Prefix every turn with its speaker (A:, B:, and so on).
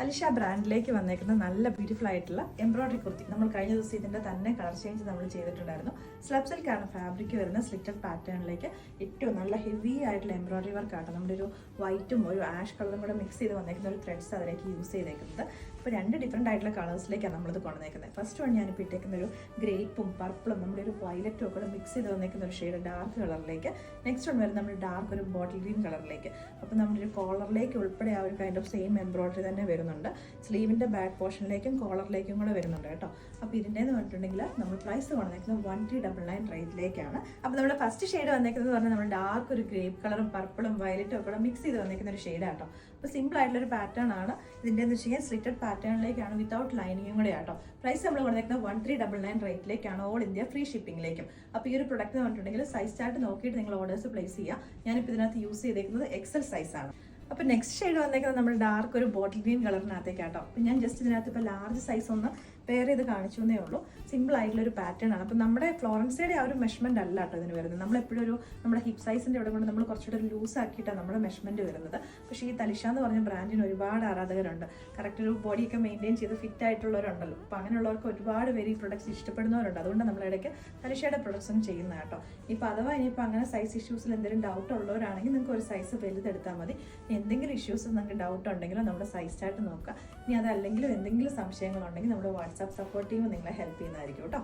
A: അലിഷ ബ്രാൻഡിലേക്ക് വന്നേക്കുന്ന നല്ല ബ്യൂട്ടിഫുൾ ആയിട്ടുള്ള എംബ്രോയിഡറി കുർത്തി. നമ്മൾ കഴിഞ്ഞ ദിവസം ഇതിന്റെ തന്നെ കളർ ചേഞ്ച് നമ്മൾ ചെയ്തിട്ടുണ്ടായിരുന്നു. സ്ലബ് സിൽക്കാണ് ഫാബ്രിക് വരുന്ന സ്ലിറ്റഡ് പാറ്റേണിലേക്ക് ഏറ്റവും നല്ല ഹെവി ആയിട്ടുള്ള എംബ്രോയിഡറി വർക്കാണ്. നമ്മുടെ ഒരു വൈറ്റും ഒരു ആഷ് കളറും കൂടെ മിക്സ് ചെയ്ത് വന്നേക്കുന്ന ഒരു ത്രെഡ്സ് അതിലേക്ക് യൂസ് ചെയ്തേക്കുന്നത്. അപ്പോൾ രണ്ട് ഡിഫറെൻ്റ് ആയിട്ടുള്ള കളേഴ്സിലേക്കാണ് നമ്മളിത് കൊണ്ടുവന്നേക്കുന്നത്. ഫസ്റ്റ് വൺ ഞാനിപ്പോൾ ഇട്ടേക്കുന്ന ഒരു ഗ്രേപ്പും പർപ്പിളും നമ്മുടെ ഒരു വയലറ്റും ഒക്കെ മിക്സ് ചെയ്ത് വന്നേക്കുന്ന ഒരു ഷെയ്ഡ് ഡാർക്ക് കളറിലേക്ക്. നെക്സ്റ്റ് വൺ വരുന്നത് നമ്മുടെ ഡാർക്ക് ഒരു ബോട്ടിൽ ഗ്രീൻ കളറിലേക്ക്. അപ്പോൾ നമ്മുടെ ഒരു കോളറിലേക്ക് ഉൾപ്പെടെ ആ ഒരു കൈൻഡ് ഓഫ് സെയിം എംബ്രോയിഡറി തന്നെ വരുന്നുണ്ട്. സ്ലീവിൻ്റെ ബാക്ക് പോർഷനിലേക്കും കോളറിലേക്കും കൂടെ വരുന്നുണ്ട് കേട്ടോ. അപ്പോൾ ഇതിൻ്റെന്ന് പറഞ്ഞിട്ടുണ്ടെങ്കിൽ നമ്മൾ പ്രൈസ് വന്നേക്കുന്നത് 1399 റേറ്റിലേക്കാണ്. അപ്പോൾ നമ്മുടെ ഫസ്റ്റ് ഷെയ്ഡ് വന്നേക്കുന്നത് പറഞ്ഞാൽ നമ്മൾ ഡാർക്ക് ഒരു ഗ്രേപ്പ് കളറും പർപ്പിളും വയലറ്റും ഒക്കെ മിക്സ് ചെയ്ത് വന്നേക്കുന്ന ഒരു ഷെയ്ഡ് ആട്ടോ. അപ്പോൾ സിമ്പിൾ ആയിട്ടുള്ളൊരു പാറ്റേൺ ആണ് ഇതിൻ്റെ എന്ന് വെച്ച് കഴിഞ്ഞാൽ സ്ലിറ്റഡ് പാറ്റേണിലേക്കാണ് വിത്തൗട്ട് ലൈനിങ്ങും കൂടെ ആട്ടോ. പ്രൈസ് നമ്മൾ വന്നേക്കുന്നത് 1399 റേറ്റിലേക്കാണ്, ഓൾ ഇന്ത്യ ഫ്രീ ഷിപ്പിംഗിലേക്കും. അപ്പോൾ ഈ ഒരു പ്രൊഡക്റ്റ് എന്ന് പറഞ്ഞിട്ടുണ്ടെങ്കിൽ സൈസ് ചാർട്ട് നോക്കിയിട്ട് നിങ്ങൾ ഓർഡേഴ്സ് പ്ലേസ് ചെയ്യുക. ഞാനിപ്പോൾ ഇതിനകത്ത് യൂസ് ചെയ്തേക്കുന്നത് എക്സൽ സൈസാണ്. അപ്പോൾ നെക്സ്റ്റ് ഷെയ്ഡ് വന്നേക്കുന്നത് നമ്മൾ ഡാർക്ക് ഒരു ബോട്ടിൽ ഗ്രീൻ കളറിനകത്തേക്കാട്ടോ. അപ്പോൾ ഞാൻ ജസ്റ്റ് ഇതിനകത്ത് ഇപ്പോൾ ലാർജ് സൈസ് ഒന്ന് വേറെ ഇത് കാണിച്ചു എന്നേ ഉള്ളൂ. സിമ്പിൾ ആയിട്ടുള്ളൊരു പാറ്റേൺ ആണ്. അപ്പോൾ നമ്മുടെ ഫ്ലോറൻസയുടെ ആ ഒരു മെഷർമെൻറ്റ് അല്ല കേട്ടോ ഇതിന് വരുന്നത്. നമ്മളെപ്പോഴും ഒരു നമ്മുടെ ഹിപ്പ് സൈസിൻ്റെ ഇവിടെ കൊണ്ട് നമ്മൾ കുറച്ചുകൂടെ ഒരു ലൂസ് ആക്കിയിട്ടാണ് നമ്മുടെ മെഷർമെൻറ്റ് വരുന്നത്. പക്ഷേ ഈ തലിഷ എന്ന് പറഞ്ഞ ബ്രാൻഡിന് ഒരുപാട് ആരാധകരുണ്ട്. കറക്റ്റ് ഒരു ബോഡിയൊക്കെ മെയിൻറ്റെയിൻ ചെയ്ത് ഫിറ്റ് ആയിട്ടുള്ളവരുണ്ടല്ലോ. അപ്പോൾ അങ്ങനെയുള്ളവർക്ക് ഒരുപാട് പേര് ഈ പ്രൊഡക്ട്സ് ഇഷ്ടപ്പെടുന്നവരുണ്ട്. അതുകൊണ്ട് നമ്മളിടയ്ക്ക് തലിഷയുടെ പ്രൊഡക്ട്സും ചെയ്യുന്ന കേട്ടോ. ഇപ്പോൾ അഥവാ ഇനിയിപ്പോൾ അങ്ങനെ സൈസ് ഇഷ്യൂസിൽ എന്തെങ്കിലും ഡൗട്ട് ഉള്ളവരാണെങ്കിൽ നിങ്ങൾക്ക് ഒരു സൈസ് വലുതെടുത്താൽ മതി. എന്തെങ്കിലും ഇഷ്യൂസ് നിങ്ങൾക്ക് ഡൗട്ട് ഉണ്ടെങ്കിലോ നമ്മുടെ സൈസ് ചാർട്ട് നോക്കുക. ഇനി അതല്ലെങ്കിലും എന്തെങ്കിലും സംശയങ്ങളുണ്ടെങ്കിൽ നമ്മുടെ വാട്സാപ്പ് സപ്പോർട്ട് ടീം നിങ്ങളെ ഹെൽപ്പ് ചെയ്യുന്നതായിരിക്കും കേട്ടോ.